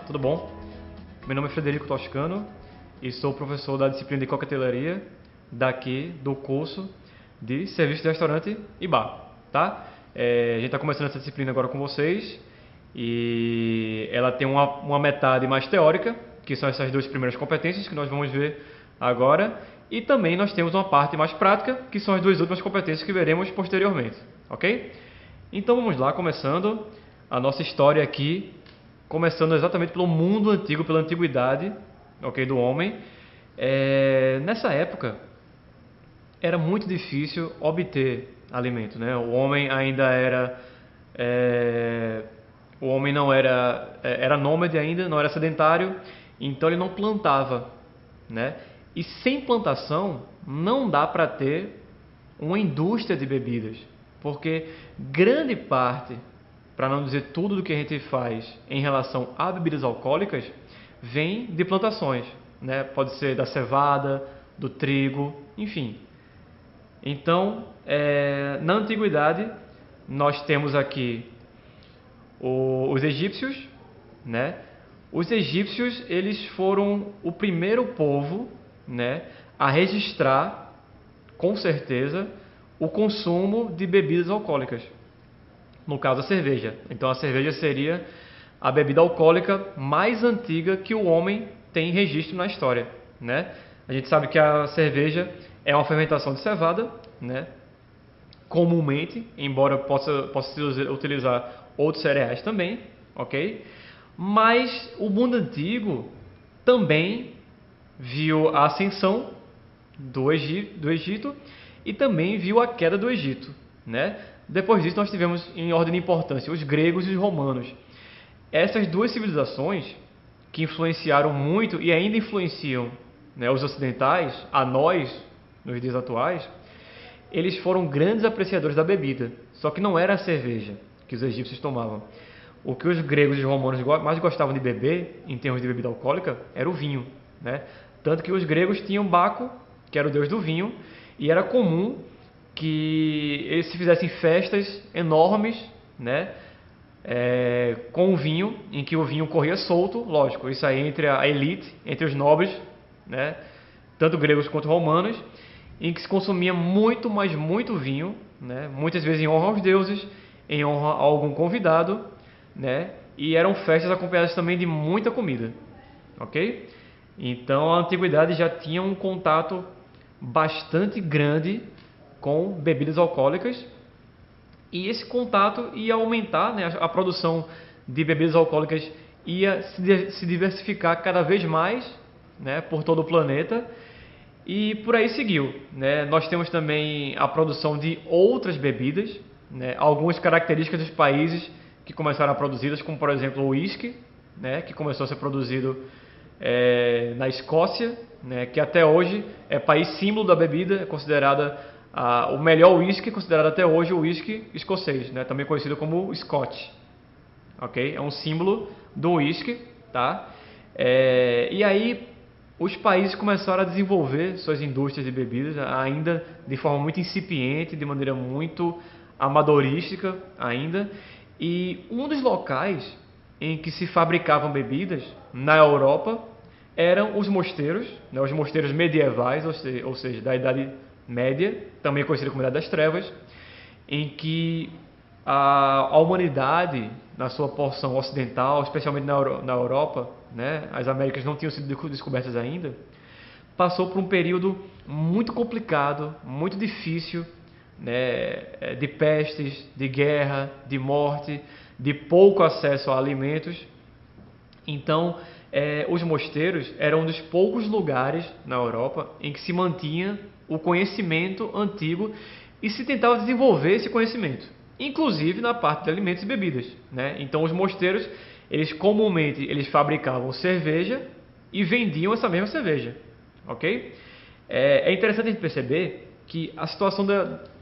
tudo bom? Meu nome é Frederico Toscano e sou professor da disciplina de coquetelaria daqui do curso de Serviço de Restaurante e Bar, tá? A gente está começando essa disciplina agora com vocês e ela tem uma metade mais teórica, que são essas duas primeiras competências que nós vamos ver agora, e também nós temos uma parte mais prática, que são as duas últimas competências que veremos posteriormente, ok? Então vamos lá, começando a nossa história aqui, começando exatamente pelo mundo antigo, pela antiguidade, ok, do homem. Nessa época era muito difícil obter alimento, né? O homem ainda era o homem não era nômade ainda, não era sedentário, então ele não plantava, né? E sem plantação não dá para ter uma indústria de bebidas, porque grande parte, para não dizer tudo do que a gente faz em relação a bebidas alcoólicas, vem de plantações, né? Pode ser da cevada, do trigo, enfim. Então, na antiguidade, nós temos aqui os egípcios, né? Os egípcios, eles foram o primeiro povo, né, a registrar, com certeza, o consumo de bebidas alcoólicas. No caso, a cerveja. Então, a cerveja seria a bebida alcoólica mais antiga que o homem tem registro na história, né? A gente sabe que a cerveja é uma fermentação de cevada, né? Comumente, embora possa utilizar outros cereais também, ok? Mas o mundo antigo também viu a ascensão do Egito e também viu a queda do Egito, né? Depois disso nós tivemos, em ordem de importância, os gregos e os romanos. Essas duas civilizações que influenciaram muito e ainda influenciam, né, os ocidentais, a nós, nos dias atuais, eles foram grandes apreciadores da bebida, só que não era a cerveja que os egípcios tomavam. O que os gregos e os romanos mais gostavam de beber, em termos de bebida alcoólica, era o vinho, né? Tanto que os gregos tinham Baco, que era o deus do vinho, e era comum que eles se fizessem festas enormes, né, com o vinho, em que o vinho corria solto, lógico, isso aí entre a elite, entre os nobres, né, tanto gregos quanto romanos, em que se consumia muito, mas muito vinho, né, muitas vezes em honra aos deuses, em honra a algum convidado, né, e eram festas acompanhadas também de muita comida, ok? Então a antiguidade já tinha um contato bastante grande com bebidas alcoólicas e esse contato ia aumentar, né, a produção de bebidas alcoólicas ia se diversificar cada vez mais, né, por todo o planeta e por aí seguiu, né? Nós temos também a produção de outras bebidas, né, algumas características dos países que começaram a produzi-las, como por exemplo o uísque, né, que começou a ser produzido na Escócia, né, que até hoje é país símbolo da bebida, é considerada o melhor whisky, considerado até hoje o whisky escocês, né, também conhecido como Scotch, ok? É um símbolo do whisky, tá? E aí os países começaram a desenvolver suas indústrias de bebidas, ainda de forma muito incipiente, de maneira muito amadorística ainda, e um dos locais em que se fabricavam bebidas na Europa eram os mosteiros, né, os mosteiros medievais, ou seja, da Idade Média, também conhecido como Idade das Trevas, em que a humanidade, na sua porção ocidental, especialmente na Europa, né, as Américas não tinham sido descobertas ainda, passou por um período muito complicado, muito difícil, né, de pestes, de guerra, de morte, de pouco acesso a alimentos. Então, os mosteiros eram um dos poucos lugares na Europa em que se mantinha o conhecimento antigo e se tentava desenvolver esse conhecimento, inclusive na parte de alimentos e bebidas, né? Então, os mosteiros, eles comumente fabricavam cerveja e vendiam essa mesma cerveja, ok? É interessante a gente perceber que a situação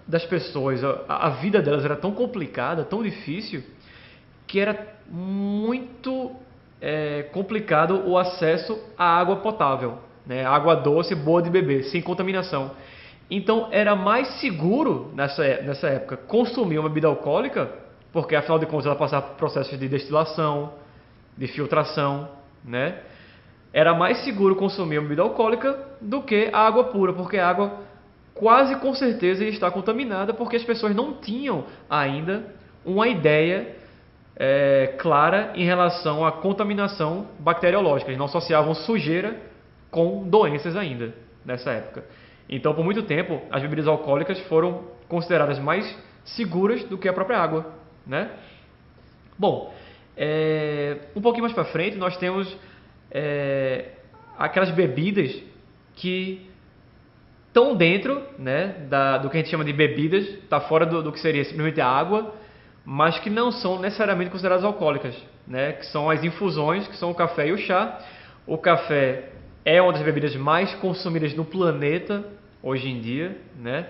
das pessoas, a vida delas era tão complicada, tão difícil, que era muito complicado o acesso à água potável, né? Água doce, boa de beber, sem contaminação. Então era mais seguro nessa época consumir uma bebida alcoólica, porque afinal de contas ela passava por processos de destilação, de filtração, né, era mais seguro consumir uma bebida alcoólica do que a água pura, porque a água quase com certeza ia estar contaminada, porque as pessoas não tinham ainda uma ideia clara em relação à contaminação bacteriológica. Eles não associavam sujeira com doenças ainda nessa época. Então, por muito tempo, as bebidas alcoólicas foram consideradas mais seguras do que a própria água, né? Bom, um pouquinho mais para frente, nós temos aquelas bebidas que estão dentro, né, do que a gente chama de bebidas, está fora do que seria simplesmente a água, mas que não são necessariamente consideradas alcoólicas, né, que são as infusões, que são o café e o chá. O café é uma das bebidas mais consumidas no planeta hoje em dia, né?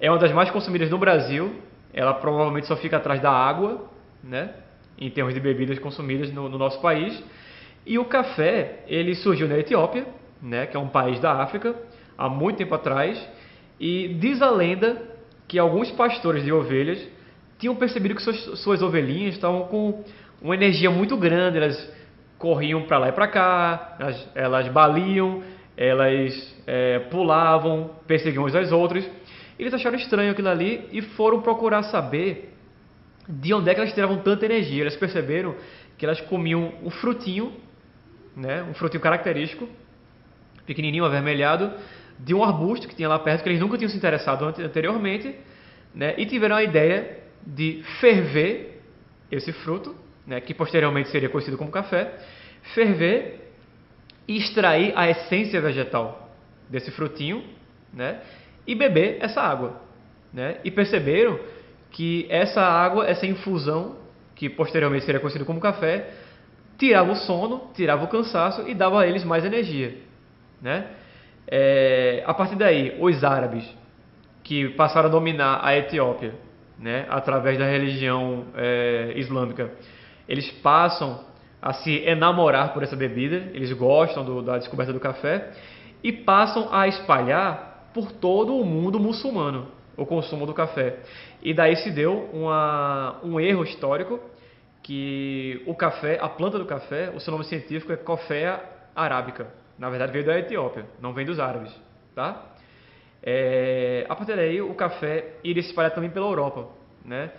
É uma das mais consumidas no Brasil. Ela provavelmente só fica atrás da água, né, em termos de bebidas consumidas no nosso país. E o café, ele surgiu na Etiópia, né, que é um país da África, há muito tempo atrás. E diz a lenda que alguns pastores de ovelhas tinham percebido que suas ovelhinhas estavam com uma energia muito grande. Elas corriam para lá e para cá, elas baliam, elas pulavam, perseguiam uns aos outros. Eles acharam estranho aquilo ali e foram procurar saber de onde é que elas tiravam tanta energia. Eles perceberam que elas comiam um frutinho, né, um frutinho característico, pequenininho, avermelhado, de um arbusto que tinha lá perto, que eles nunca tinham se interessado anteriormente, né, e tiveram a ideia de ferver esse fruto, né, que posteriormente seria conhecido como café, ferver e extrair a essência vegetal desse frutinho, né, e beber essa água, né, e perceberam que essa água, essa infusão, que posteriormente seria conhecido como café, tirava o sono, tirava o cansaço e dava a eles mais energia, né? A partir daí, os árabes, que passaram a dominar a Etiópia, né, através da religião islâmica, eles passam a se enamorar por essa bebida, eles gostam da descoberta do café e passam a espalhar por todo o mundo muçulmano o consumo do café. E daí se deu um erro histórico, que o café, a planta do café, o seu nome científico é Coffea arabica. Na verdade veio da Etiópia, não vem dos árabes, tá? A partir daí o café iria se espalhar também pela Europa, né?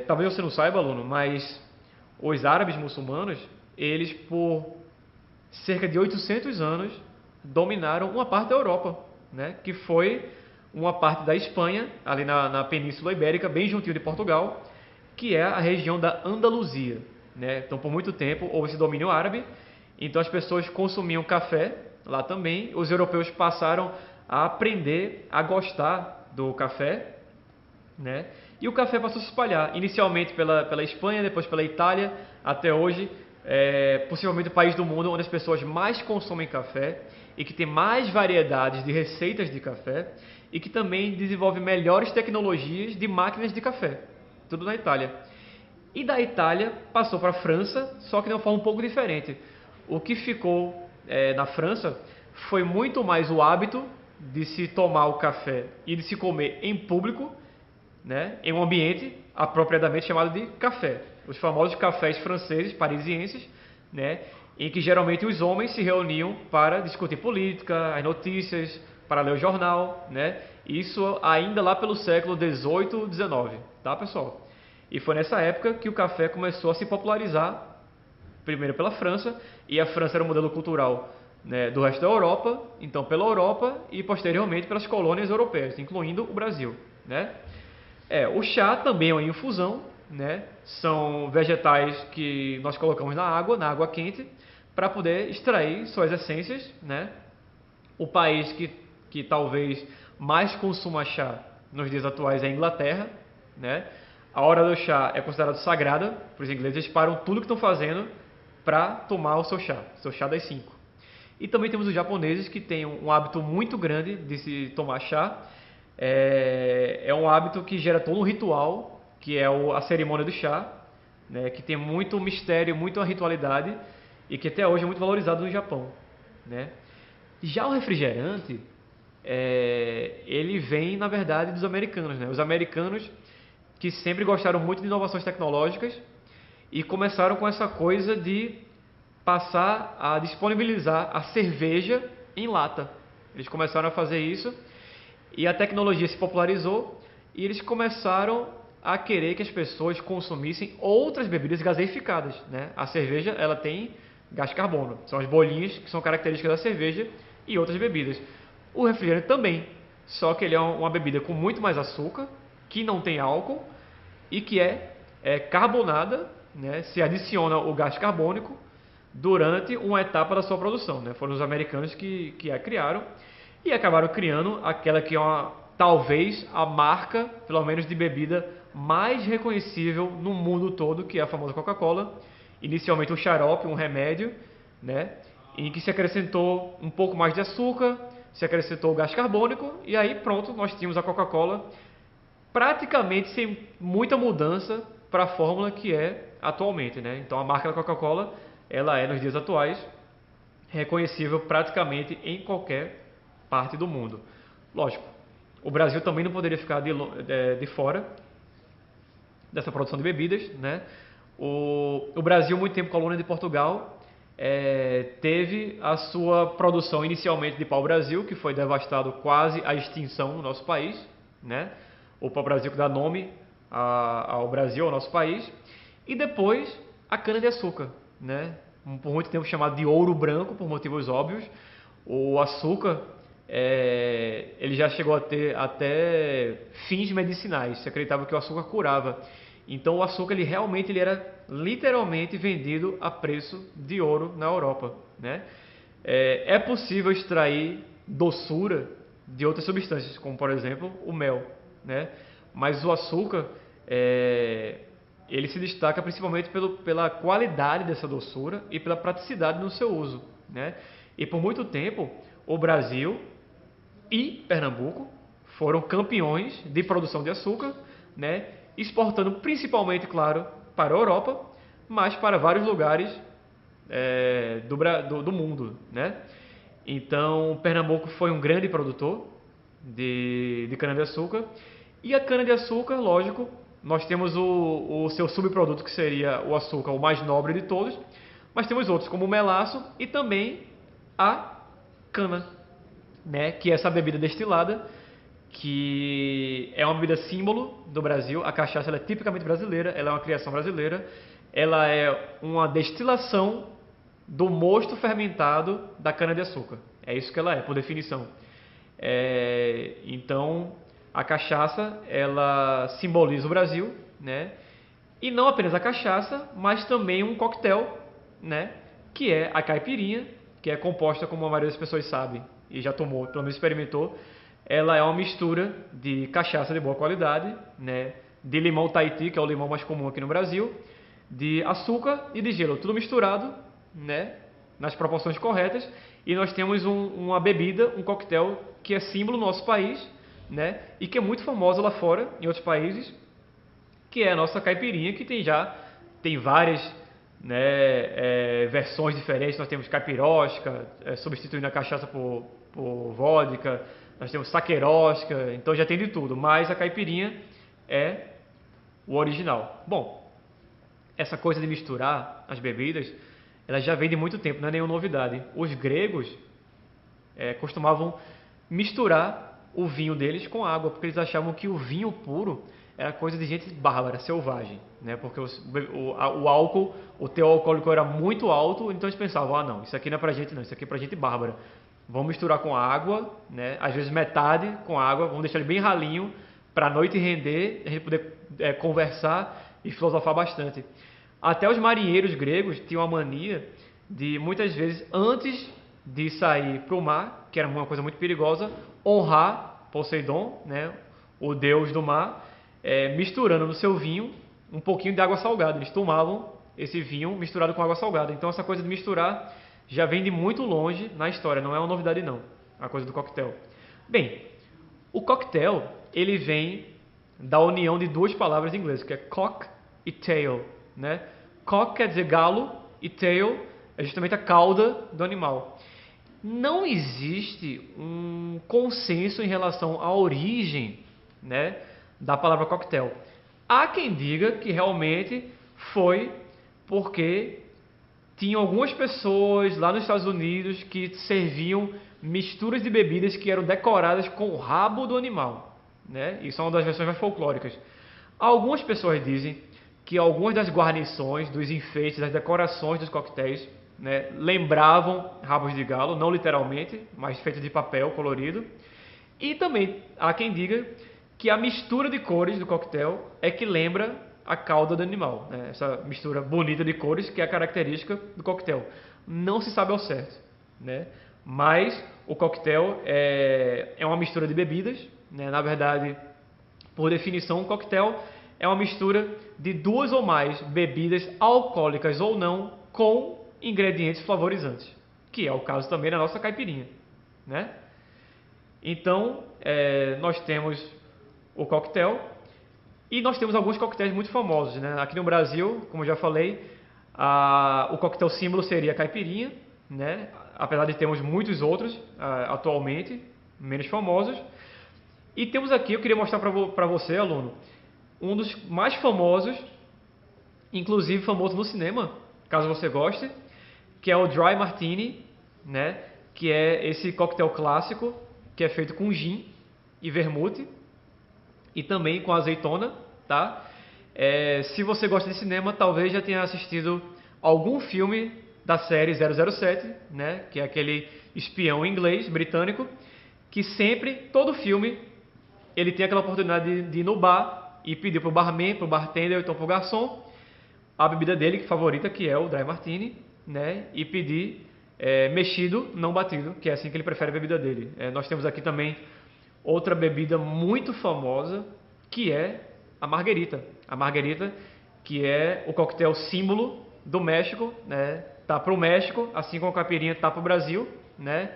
Talvez você não saiba, aluno, mas os árabes muçulmanos, eles por cerca de 800 anos dominaram uma parte da Europa, né? Que foi uma parte da Espanha, ali na Península Ibérica, bem juntinho de Portugal, que é a região da Andaluzia, né? Então, por muito tempo, houve esse domínio árabe, então as pessoas consumiam café lá também. Os europeus passaram a aprender a gostar do café, né? E o café passou a se espalhar, inicialmente pela Espanha, depois pela Itália, até hoje, possivelmente o país do mundo onde as pessoas mais consomem café e que tem mais variedades de receitas de café e que também desenvolve melhores tecnologias de máquinas de café. Tudo na Itália. E da Itália passou para a França, só que de uma forma um pouco diferente. O que ficou na França foi muito mais o hábito de se tomar o café e de se comer em público, né, em um ambiente apropriadamente chamado de café. Os famosos cafés franceses, parisienses, né, em que geralmente os homens se reuniam para discutir política, as notícias, para ler o jornal, né? Isso ainda lá pelo século XVIII, XIX, tá, pessoal? E foi nessa época que o café começou a se popularizar, primeiro pela França, e a França era o modelo cultural, né, do resto da Europa, então pela Europa e posteriormente pelas colônias europeias, incluindo o Brasil, né? O chá também é uma infusão, né? São vegetais que nós colocamos na água quente, para poder extrair suas essências, né? O país que talvez mais consuma chá nos dias atuais é a Inglaterra, né? A hora do chá é considerada sagrada para os ingleses, eles param tudo que estão fazendo para tomar o seu chá das 5. E também temos os japoneses que têm um hábito muito grande de se tomar chá. É um hábito que gera todo um ritual, que é a cerimônia do chá, né? Que tem muito mistério, muita ritualidade e que até hoje é muito valorizado no Japão, né? Já o refrigerante, ele vem, na verdade, dos americanos, né? Os americanos que sempre gostaram muito de inovações tecnológicas e começaram com essa coisa de passar a disponibilizar a cerveja em lata. Eles começaram a fazer isso e a tecnologia se popularizou e eles começaram a querer que as pessoas consumissem outras bebidas gaseificadas, né? A cerveja, ela tem gás carbono, são as bolinhas que são características da cerveja e outras bebidas. O refrigerante também, só que ele é uma bebida com muito mais açúcar, que não tem álcool e que é carbonada, né? Se adiciona o gás carbônico durante uma etapa da sua produção, né? Foram os americanos que a criaram e acabaram criando aquela que é talvez a marca, pelo menos de bebida, mais reconhecível no mundo todo, que é a famosa Coca-Cola. Inicialmente um xarope, um remédio, né? Em que se acrescentou um pouco mais de açúcar, se acrescentou o gás carbônico e aí pronto, nós tínhamos a Coca-Cola praticamente sem muita mudança para a fórmula que é atualmente, né? Então a marca da Coca-Cola, ela é nos dias atuais reconhecível praticamente em qualquer parte do mundo. Lógico, o Brasil também não poderia ficar de fora dessa produção de bebidas, né? O Brasil, muito tempo colônia de Portugal, teve a sua produção inicialmente de pau-brasil, que foi devastado quase à extinção no nosso país, né? O pau-brasil que dá nome ao Brasil, ao nosso país, e depois a cana-de-açúcar, né? Por muito tempo chamado de ouro branco, por motivos óbvios. O açúcar, ele já chegou a ter até fins medicinais. Se acreditava que o açúcar curava. Então o açúcar ele era literalmente vendido a preço de ouro na Europa, né? É possível extrair doçura de outras substâncias, como por exemplo o mel, né? Mas o açúcar ele se destaca principalmente pela qualidade dessa doçura e pela praticidade no seu uso, né? E por muito tempo o Brasil e Pernambuco foram campeões de produção de açúcar, né? Exportando principalmente, claro, para a Europa, mas para vários lugares do mundo, né? Então, Pernambuco foi um grande produtor de cana-de-açúcar. E a cana-de-açúcar, lógico, nós temos o seu subproduto, que seria o açúcar, o mais nobre de todos, mas temos outros, como o melaço e também a cana, né? Que é essa bebida destilada, que é uma bebida símbolo do Brasil. A cachaça ela é tipicamente brasileira, ela é uma criação brasileira, ela é uma destilação do mosto fermentado da cana-de-açúcar. É isso que ela é, por definição. Então, a cachaça ela simboliza o Brasil, né? E não apenas a cachaça, mas também um coquetel, né? Que é a caipirinha, que é composta, como a maioria das pessoas sabe e já tomou, pelo menos experimentou. Ela é uma mistura de cachaça de boa qualidade, né? De limão Tahiti, que é o limão mais comum aqui no Brasil, de açúcar e de gelo, tudo misturado, né? Nas proporções corretas. E nós temos uma bebida, um coquetel, que é símbolo no nosso país, né? E que é muito famosa lá fora, em outros países, que é a nossa caipirinha, que tem várias, né, versões diferentes. Nós temos caipirosca, substituindo a cachaça por vodka. Nós temos saquerosca, então já tem de tudo, mas a caipirinha é o original. Bom, essa coisa de misturar as bebidas, ela já vem de muito tempo, não é nenhuma novidade. Os gregos costumavam misturar o vinho deles com água, porque eles achavam que o vinho puro era coisa de gente bárbara, selvagem, né? Porque o álcool, o teor alcoólico era muito alto, então eles pensavam, não, isso aqui não é pra gente não, isso aqui é pra gente bárbara. Vamos misturar com água, né? Às vezes metade com água, vamos deixar ele bem ralinho para a noite render, a gente poder conversar e filosofar bastante. Até os marinheiros gregos tinham a mania de, muitas vezes, antes de sair para o mar, que era uma coisa muito perigosa, honrar Poseidon, né? O deus do mar, misturando no seu vinho um pouquinho de água salgada. Eles tomavam esse vinho misturado com água salgada. Então essa coisa de misturar já vem de muito longe na história, não é uma novidade não, a coisa do coquetel. Bem, o coquetel, ele vem da união de duas palavras em inglês, que é cock e tail, né? Cock quer dizer galo e tail é justamente a cauda do animal. Não existe um consenso em relação à origem, né, da palavra coquetel. Há quem diga que realmente foi porque tinham algumas pessoas lá nos Estados Unidos que serviam misturas de bebidas que eram decoradas com o rabo do animal, né? Isso é uma das versões mais folclóricas. Algumas pessoas dizem que algumas das guarnições, dos enfeites, das decorações dos coquetéis, né, lembravam rabos de galo, não literalmente, mas feitos de papel colorido. E também há quem diga que a mistura de cores do coquetel é que lembra a cauda do animal, né? Essa mistura bonita de cores que é a característica do coquetel. Não se sabe ao certo, né? Mas o coquetel é uma mistura de bebidas, né? Na verdade, por definição, um coquetel é uma mistura de duas ou mais bebidas alcoólicas ou não com ingredientes flavorizantes, que é o caso também da nossa caipirinha, né? Então, nós temos o coquetel e nós temos alguns coquetéis muito famosos, né? Aqui no Brasil, como eu já falei, o coquetel símbolo seria a caipirinha, né? Apesar de termos muitos outros atualmente, menos famosos. E temos aqui, eu queria mostrar para você, aluno, um dos mais famosos, inclusive famoso no cinema, caso você goste, que é o Dry Martini, né? Que é esse coquetel clássico, que é feito com gin e vermute, e também com azeitona, tá? Se você gosta de cinema, talvez já tenha assistido algum filme da série 007, né? Que é aquele espião inglês, britânico, que sempre, todo filme, ele tem aquela oportunidade de ir no bar e pedir pro barman, pro bartender, ou então pro garçom, a bebida dele favorita, que é o Dry Martini, né? E pedir mexido, não batido, que é assim que ele prefere a bebida dele. Nós temos aqui também outra bebida muito famosa, que é a marguerita. A marguerita, que é o coquetel símbolo do México, né? Tá pro México, assim como a caipirinha tá pro Brasil, né?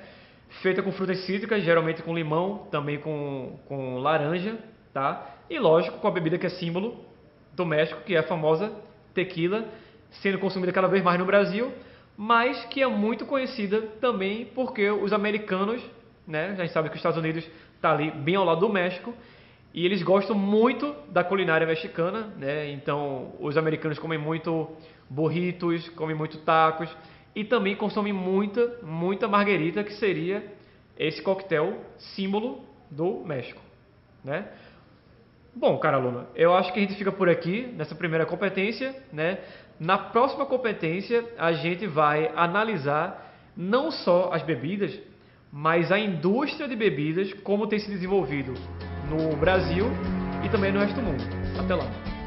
Feita com frutas cítricas, geralmente com limão, também com laranja, tá? E lógico, com a bebida que é símbolo do México, que é a famosa tequila, sendo consumida cada vez mais no Brasil, mas que é muito conhecida também porque os americanos, né? A gente sabe que os Estados Unidos está ali bem ao lado do México, e eles gostam muito da culinária mexicana, né? Então os americanos comem muito burritos, comem muito tacos, e também consomem muita marguerita, que seria esse coquetel símbolo do México, né? Bom, cara aluno, eu acho que a gente fica por aqui nessa primeira competência, né? Na próxima competência a gente vai analisar não só as bebidas, mas a indústria de bebidas, como tem se desenvolvido no Brasil e também no resto do mundo. Até lá!